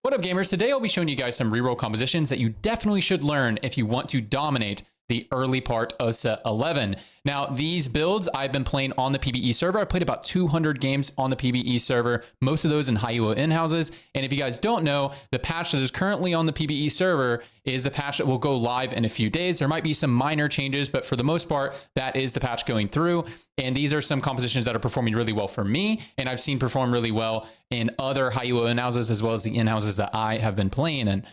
What up, gamers? Today I'll be showing you guys some reroll compositions that you definitely should learn if you want to dominate the early part of set 11. Now, these builds I've been playing on the PBE server. I played about 200 games on the PBE server, most of those in high elo in-houses. And if you guys don't know, the patch that is currently on the PBE server is the patch that will go live in a few days. There might be some minor changes, but for the most part, that is the patch going through. And these are some compositions that are performing really well for me, and I've seen perform really well in other high elo in-houses, as well as the in-houses that I have been playing in.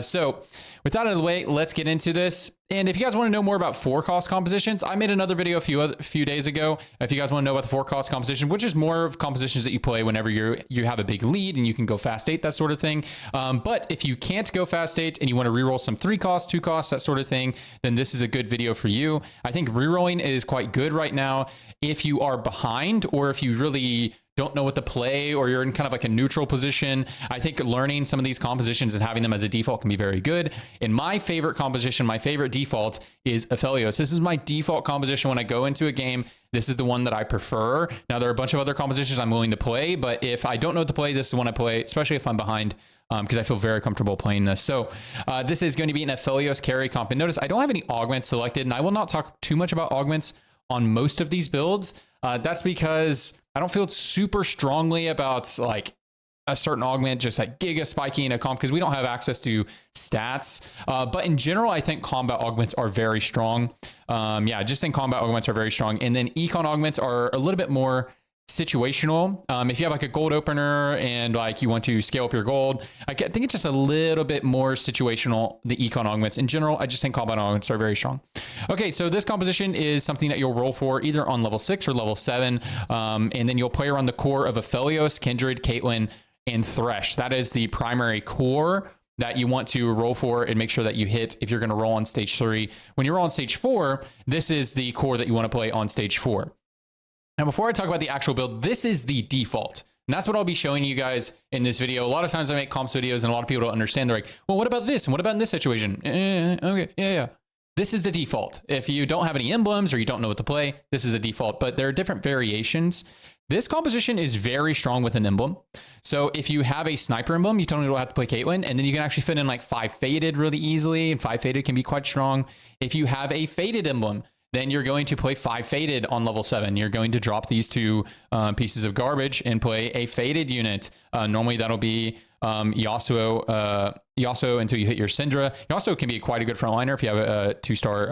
So with that out of the way, let's get into this. And if you guys want to know more about 4-cost compositions, I made another video a few days ago. If you guys want to know about the 4-cost composition, which is more of compositions that you play whenever you have a big lead and you can go fast 8, that sort of thing. But if you can't go fast 8 and you want to reroll some 3-cost, 2-cost, that sort of thing, then this is a good video for you. I think rerolling is quite good right now if you are behind, or if you really don't know what to play, or you're in kind of like a neutral position. I think learning some of these compositions and having them as a default can be very good. And my favorite composition, my favorite default is Aphelios. This is my default composition when I go into a game. This is the one that I prefer. Now, there are a bunch of other compositions I'm willing to play, but if I don't know what to play, this is the one I play, especially if I'm behind, because I feel very comfortable playing this. So this is going to be an Aphelios carry comp. And notice I don't have any augments selected, and I will not talk too much about augments on most of these builds. That's because I don't feel super strongly about like a certain augment just like giga spiking a comp, because we don't have access to stats. But in general, I think combat augments are very strong. Yeah, just think combat augments are very strong. And then econ augments are a little bit more situational. If you have like a gold opener and like you want to scale up your gold, I think it's just a little bit more situational, the econ augments. In general, I just think combat augments are very strong. Okay, so this composition is something that you'll roll for either on level 6 or level 7, and then you'll play around the core of Aphelios, Kindred, Caitlyn, and Thresh. That is the primary core that you want to roll for and make sure that you hit if you're going to roll on stage 3. When you roll on stage 4, this is the core that you want to play on stage 4. Now, before I talk about the actual build, this is the default. And that's what I'll be showing you guys in this video. A lot of times I make comps videos and a lot of people don't understand. They're like, well, what about this? And what about in this situation? Okay, yeah. This is the default. If you don't have any emblems or you don't know what to play, this is the default. But there are different variations. This composition is very strong with an emblem. So if you have a sniper emblem, you totally don't have to play Caitlyn, and then you can actually fit in like 5 Fated really easily, and 5 Fated can be quite strong. If you have a Fated emblem, then you're going to play 5 Fated on level 7. You're going to drop these 2 pieces of garbage and play a Fated unit. Normally that'll be Yasuo until you hit your Syndra. Yasuo can be quite a good frontliner if you have a 2-star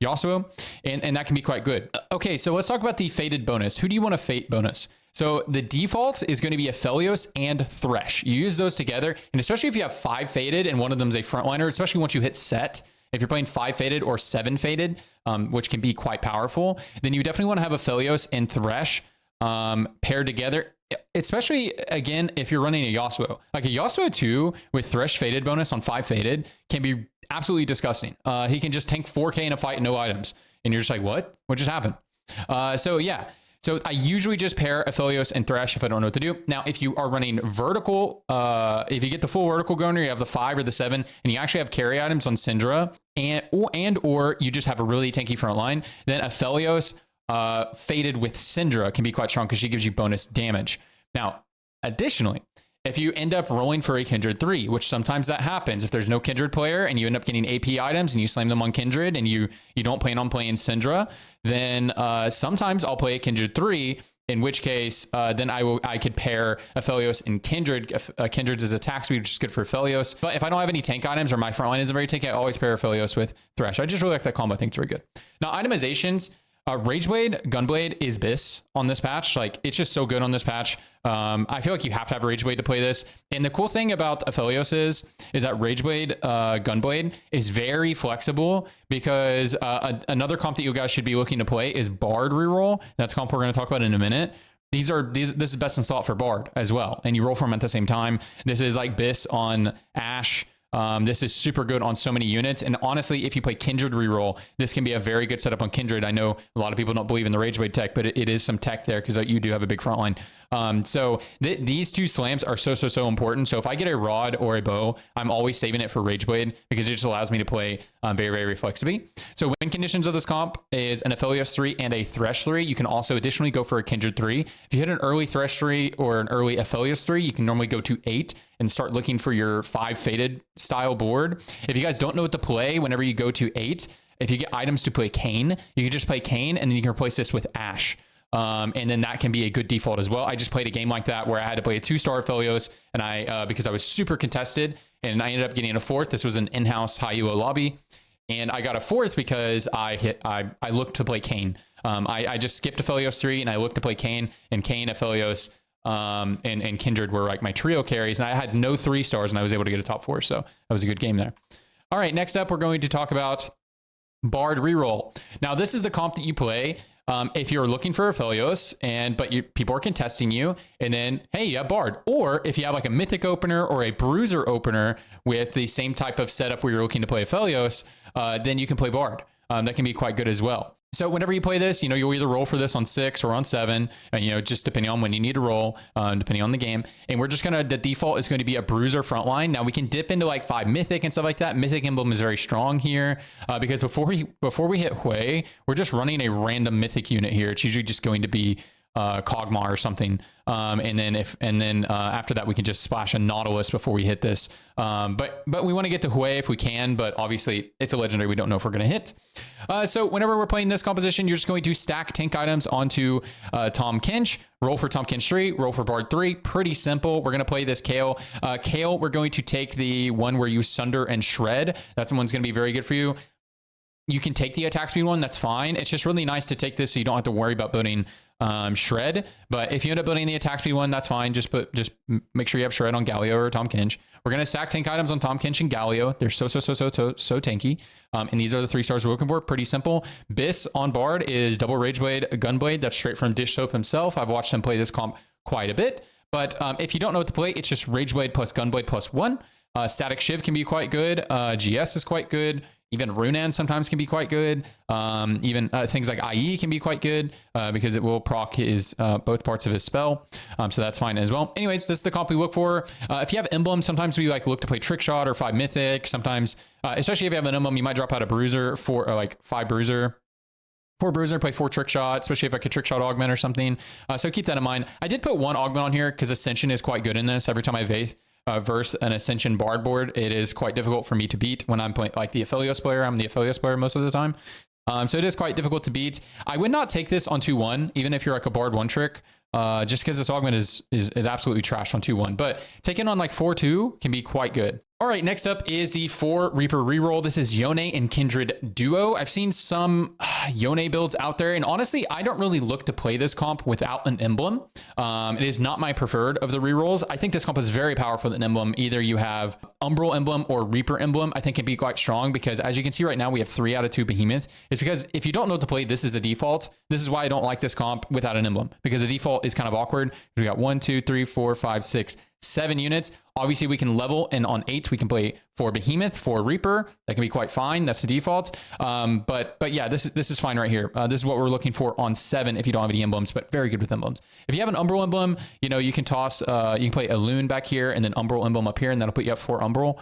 Yasuo, and that can be quite good. Okay, so let's talk about the Fated bonus. Who do you want a Fate bonus? So the default is going to be Aphelios and Thresh. You use those together, and especially if you have 5 Fated and one of them is a frontliner, especially once you hit set, if you're playing 5 Fated or 7 Fated, which can be quite powerful, then you definitely want to have Aphelios and Thresh paired together, especially, again, if you're running a Yasuo. Like a Yasuo 2 with Thresh Fated bonus on 5 Fated can be absolutely disgusting. He can just tank 4k in a fight and no items. And you're just like, what? What just happened? So yeah. So I usually just pair Aphelios and Thresh if I don't know what to do. Now, if you are running vertical, if you get the full vertical going, or you have the 5 or the 7, and you actually have carry items on Syndra, or you just have a really tanky front line, then Aphelios Fated with Syndra can be quite strong because she gives you bonus damage. Now, additionally, if you end up rolling for a Kindred 3, which sometimes that happens, if there's no Kindred player and you end up getting AP items and you slam them on Kindred and you don't plan on playing Syndra, then sometimes I'll play a Kindred 3, in which case then I could pair Aphelios and Kindred. Kindred's is attack speed, which is good for Aphelios. But if I don't have any tank items or my front line isn't very tanky, I always pair Aphelios with Thresh. I just really like that combo. I think it's very good. Now, itemizations. Rageblade, Gunblade is BIS on this patch. Like, it's just so good on this patch. I feel like you have to have Rageblade to play this. And the cool thing about Aphelios is that Rageblade, Gunblade is very flexible, because another comp that you guys should be looking to play is Bard reroll. That's a comp we're going to talk about in a minute. This is best in slot for Bard as well. And you roll for them at the same time. This is like BIS on Ashe. This is super good on so many units. And honestly, if you play Kindred reroll, this can be a very good setup on Kindred. I know a lot of people don't believe in the Rageblade tech, but it is some tech there because you do have a big front line. So these two slams are so important. So if I get a rod or a bow, I'm always saving it for Rage Blade because it just allows me to play very reflexively. So win conditions of this comp is an Aphelios 3 and a Thresh 3. You can also additionally go for a Kindred 3. If you hit an early Thresh 3 or an early Aphelios 3, you can normally go to 8 and start looking for your 5 Fated style board. If you guys don't know what to play, whenever you go to 8, if you get items to play Kayn, you can just play Kayn and then you can replace this with Ashe. And then that can be a good default as well. I just played a game like that where I had to play a 2-star Aphelios, and I because I was super contested, and I ended up getting a 4th. This was an in-house high elo lobby, and I got a 4th because I looked to play Kayn. I just skipped Aphelios 3 and I looked to play Kayn, and Kayn, Aphelios, and Kindred were like my trio carries, and I had no 3 stars, and I was able to get a top 4. So that was a good game there. All right, next up, we're going to talk about Bard reroll. Now, this is the comp that you play if you're looking for Aphelios, but people are contesting you, and then, hey, you have Bard. Or if you have like a Mythic opener or a Bruiser opener with the same type of setup where you're looking to play Aphelios, then you can play Bard. That can be quite good as well. So whenever you play this, you'll either roll for this on 6 or on 7, and just depending on when you need to roll, depending on the game. And we're just the default is going to be a Bruiser frontline. Now we can dip into like 5 Mythic and stuff like that. Mythic emblem is very strong here because before we hit Hui, we're just running a random Mythic unit here. It's usually just going to be KogMaw or something, and then after that we can just splash a Nautilus before we hit this. But we want to get to Hui if we can, but obviously it's a legendary. We don't know if we're going to hit. So whenever we're playing this composition, you're just going to stack tank items onto Tahm Kench, roll for Tahm Kench 3, roll for Bard 3. Pretty simple. We're going to play this Kale. Kale, we're going to take the one where you Sunder and Shred. That's one's going to be very good for you. You can take the attack speed one, that's fine. It's just really nice to take this so you don't have to worry about building Shred. But if you end up building the attack speed one, that's fine. Just make sure you have Shred on Galio or Tahm Kench. We're going to stack tank items on Tahm Kench and Galio. They're so tanky. And these are the 3 stars we're looking for. Pretty simple. Biss on Bard is double Rage Blade, Gunblade. That's straight from Dish Soap himself. I've watched him play this comp quite a bit. But if you don't know what to play, it's just Rage Blade plus Gunblade plus 1. Static Shiv can be quite good. GS is quite good. Even Runan sometimes can be quite good. Even things like IE can be quite good because it will proc his both parts of his spell. So that's fine as well. Anyways, this is the comp we look for. If you have emblems, sometimes we look to play Trick Shot or 5 Mythic. Sometimes, especially if you have an emblem, you might drop out a Bruiser for like 5 Bruiser. 4 Bruiser, play 4 Trick Shot, especially if like a Trick Shot augment or something. So keep that in mind. I did put 1 augment on here because Ascension is quite good in this. Every time I verse an Ascension Bard board, it is quite difficult for me to beat when I'm playing like the Aphelios player. I'm the Aphelios player most of the time. So it is quite difficult to beat. I would not take this on 2-1, even if you're like a Bard 1 trick, just because this augment is absolutely trash on 2-1. But taking on like 4-2 can be quite good. All right, next up is the 4 Reaper reroll. This is Yone and Kindred duo. I've seen some Yone builds out there, and honestly, I don't really look to play this comp without an emblem. It is not my preferred of the rerolls. I think this comp is very powerful with an emblem. Either you have Umbral emblem or Reaper emblem. I think can be quite strong because as you can see right now, we have 3 out of 2 Behemoth. It's because if you don't know what to play, this is a default. This is why I don't like this comp without an emblem, because the default is kind of awkward. We got 1, 2, 3, 4, 5, 6, 7 units. Obviously we can level, and on 8 we can play 4 Behemoth, 4 Reaper. That can be quite fine. That's the default. But yeah, this is fine right here. This is what we're looking for on 7 if you don't have any emblems, but very good with emblems. If you have an Umbral emblem, you can toss, you can play Alune back here and then Umbral emblem up here, and that'll put you up 4 Umbral.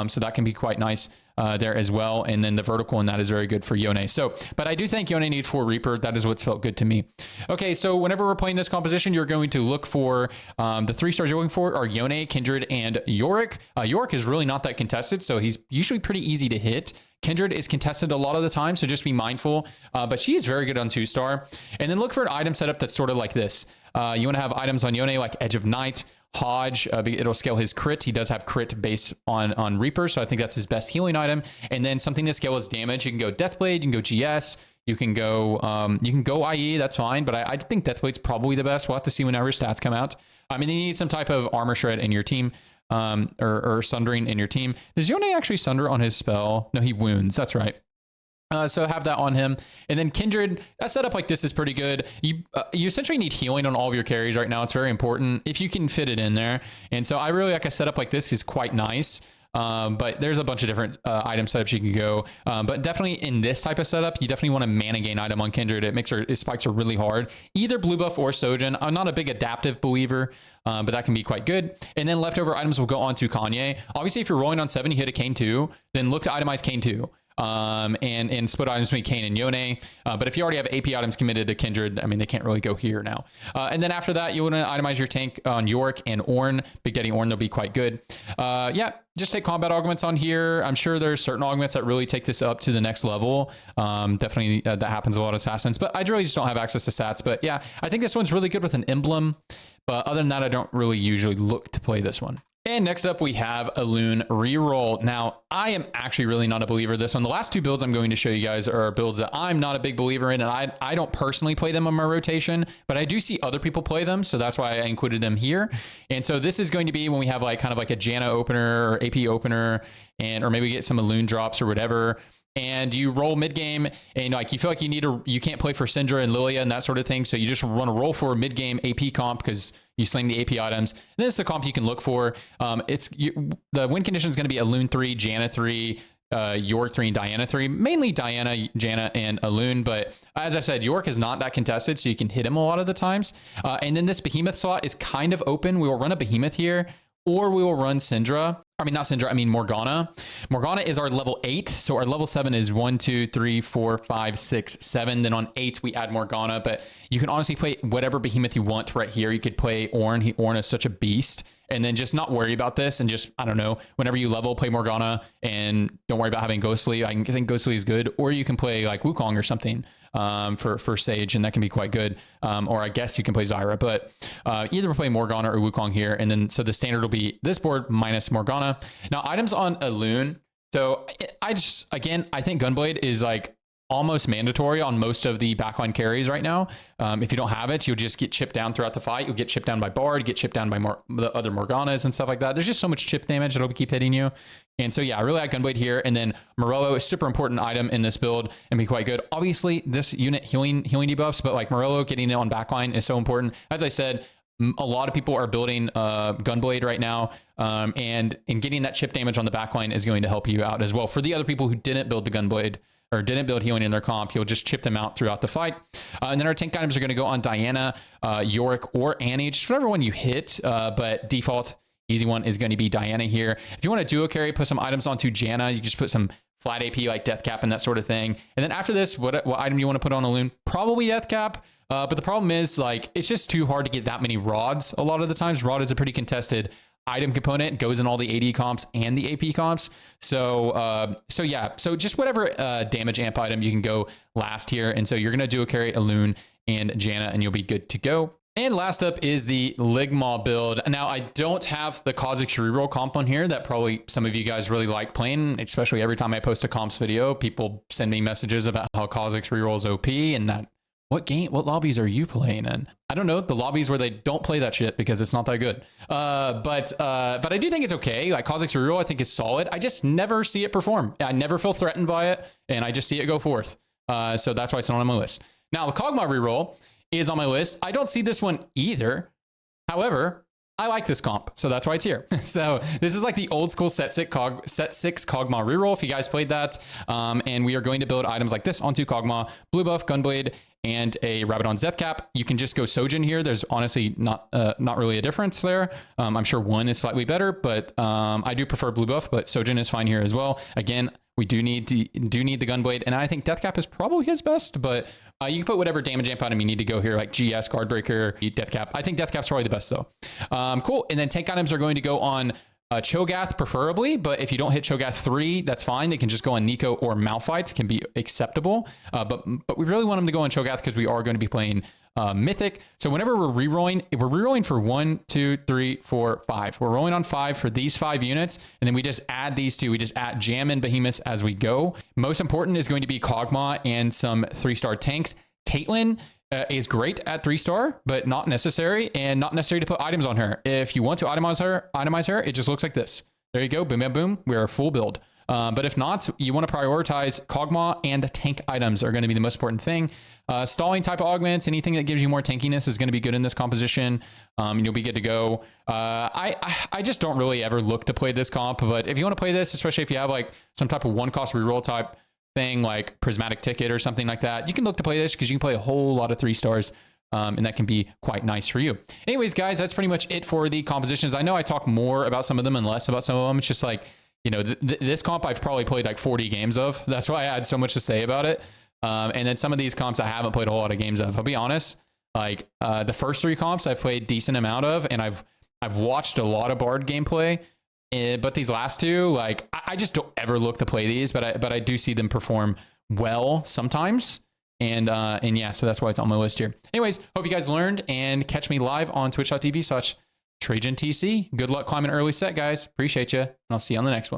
So that can be quite nice there as well. And then the vertical in that is very good for Yone. So, but I do think Yone needs 4 Reaper. That is what's felt good to me. Okay, so whenever we're playing this composition, you're going to look for the 3 stars you're looking for are Yone, Kindred, and Yorick. Yorick is really not that contested, so he's usually pretty easy to hit. Kindred is contested a lot of the time, so just be mindful. But she is very good on 2-star. And then look for an item setup that's sort of like this. You want to have items on Yone like Edge of Night, Hodge, it'll scale his crit. He does have crit base on Reaper, so I think that's his best healing item. And then something to scale his damage. You can go Deathblade, you can go GS, you can go IE, that's fine, but I think Deathblade's probably the best. We'll have to see whenever stats come out. I mean, you need some type of armor shred in your team, or sundering in your team. Does Yone actually sunder on his spell? No, he wounds, that's right. So have that on him. And then Kindred, a setup like this is pretty good. You essentially need healing on all of your carries right now. It's very important if you can fit it in there. And so I really like a setup like this is quite nice. But there's a bunch of different item setups you can go. But definitely in this type of setup, you definitely want a mana gain item on Kindred. It makes its spikes are really hard. Either blue buff or Sojin. I'm not a big adaptive believer, but that can be quite good. And then leftover items will go on to Kanye. Obviously, if you're rolling on 7, you hit a Kane 2, then look to itemize Kane 2. And split items between Kane and Yone. But if you already have AP items committed to Kindred, I mean, they can't really go here now. And then after that, you want to itemize your tank on York and Ornn. Big Daddy Ornn, they'll be quite good. Yeah, just take combat augments on here. I'm sure there's certain augments that really take this up to the next level. Definitely that happens a lot of Assassins, but I really just don't have access to stats. But yeah, I think this one's really good with an emblem. But other than that, I don't really usually look to play this one. And next up, we have Alune Reroll. Now, I am actually really not a believer of this one. The last 2 builds I'm going to show you guys are builds that I'm not a big believer in, and I don't personally play them on my rotation, but I do see other people play them, so that's why I included them here. And so this is going to be when we have like kind of like a Janna opener or AP opener, or maybe get some Alune drops or whatever. And you roll mid game, and like you feel like you can't play for Syndra and Lilia and that sort of thing, so you just want to roll for a mid game AP comp because you slam the AP items. And this is the comp you can look for. The win condition is going to be Alune 3, Janna 3, York 3, and Diana 3. Mainly Diana, Janna, and Alune, but as I said, York is not that contested, so you can hit him a lot of the times. And then this Behemoth slot is kind of open. We will run a Behemoth here, or we will run Syndra. I mean, not Syndra, I mean Morgana. Morgana is our level 8. So our level 7 is 1, 2, 3, 4, 5, 6, 7. Then on 8, we add Morgana. But you can honestly play whatever Behemoth you want right here. You could play Ornn. Ornn is such a beast. And then just not worry about this and just, I don't know, whenever you level, play Morgana and don't worry about having Ghostly. I think Ghostly is good. Or you can play like Wukong or something for Sage, and that can be quite good. Or I guess you can play Zyra, but either play Morgana or Wukong here. And then, so the standard will be this board minus Morgana. Now, items on Alune. So I think Gunblade is like almost mandatory on most of the backline carries right now. If you don't have it, you'll just get chipped down throughout the fight. You'll get chipped down by Bard, get chipped down by the other Morganas and stuff like that. There's just so much chip damage that'll keep hitting you. And so, yeah, I really like Gunblade here. And then Morello is a super important item in this build and be quite good. Obviously, this unit healing debuffs, but like Morello getting it on backline is so important. As I said, a lot of people are building Gunblade right now, and getting that chip damage on the backline is going to help you out as well. For the other people who didn't build the Gunblade, or didn't build healing in their comp, you'll just chip them out throughout the fight. And then our tank items are going to go on Diana, Yorick, or Annie, just whatever one you hit. But default, easy one is going to be Diana here. If you want to duo carry, put some items onto Janna. You can just put some flat AP like Death Cap and that sort of thing. And then after this, what item do you want to put on Alune? Probably Death Cap. But the problem is, like, it's just too hard to get that many rods a lot of the times. Rod is a pretty contested item component, goes in all the AD comps and the AP comps. So yeah, so just whatever damage amp item you can go last here. And so you're going to do a carry Alune and Janna, and you'll be good to go. And last up is the Ligmaw build. Now, I don't have the Kha'Zix reroll comp on here that probably some of you guys really like playing, especially every time I post a comps video, people send me messages about how Kha'Zix reroll is OP and that, what lobbies are you playing in? I don't know, the lobbies where they don't play that shit because it's not that good. But I do think it's okay. Like Kha'Zix reroll I think is solid. I just never see it perform. I never feel threatened by it, and I just see it go forth. So that's why it's not on my list. Now, the KogMaw reroll is on my list. I don't see this one either. However, I like this comp, so that's why it's here. So this is like the old school set 6 KogMaw reroll, if you guys played that. And we are going to build items like this onto KogMaw, blue buff, Gunblade, and a Rabadon's Death Cap. You can just go Sojin here. There's honestly not really a difference there. I'm sure one is slightly better, but I do prefer blue buff, but Sojin is fine here as well. Again, we do need the Gunblade, and I think Death Cap is probably his best, but you can put whatever damage amp item you need to go here, like GS, Guardbreaker, Death Cap. I think Death Cap's probably the best though. Cool, and then tank items are going to go on Cho'Gath preferably, but if you don't hit Cho'Gath 3, that's fine. They can just go on Nico or Malphite, can be acceptable. But we really want them to go on Cho'Gath because we are going to be playing Mythic. So whenever we're rerolling, if we're rerolling for 1, 2, 3, 4, 5. We're rolling on 5 for these 5 units, and then we just add these 2. We just add Jam and Behemoths as we go. Most important is going to be KogMaw and some 3-star tanks. Caitlyn is great at 3-star, but not necessary, and not necessary to put items on her. If you want to itemize her, it just looks like this. There you go, boom, boom, boom. We are full build. But if not, you want to prioritize KogMaw and tank items are going to be the most important thing. Stalling type of augments, anything that gives you more tankiness is going to be good in this composition. You'll be good to go. I just don't really ever look to play this comp, but if you want to play this, especially if you have like some type of one cost reroll type thing like Prismatic Ticket or something like that, you can look to play this because you can play a whole lot of 3 stars. And that can be quite nice for you. Anyways, guys, that's pretty much it for the compositions. I know I talk more about some of them and less about some of them. It's just like, you know, this comp I've probably played like 40 games of. That's why I had so much to say about it. And then some of these comps I haven't played a whole lot of games of. I'll be honest, like the first 3 comps I've played decent amount of, and I've watched a lot of Bard gameplay. But these last 2, like I just don't ever look to play these, but I do see them perform well sometimes. And yeah, so that's why it's on my list here. Anyways, hope you guys learned, and catch me live on twitch.tv/TrajanTC. Good luck climbing early set, guys. Appreciate you. And I'll see you on the next one.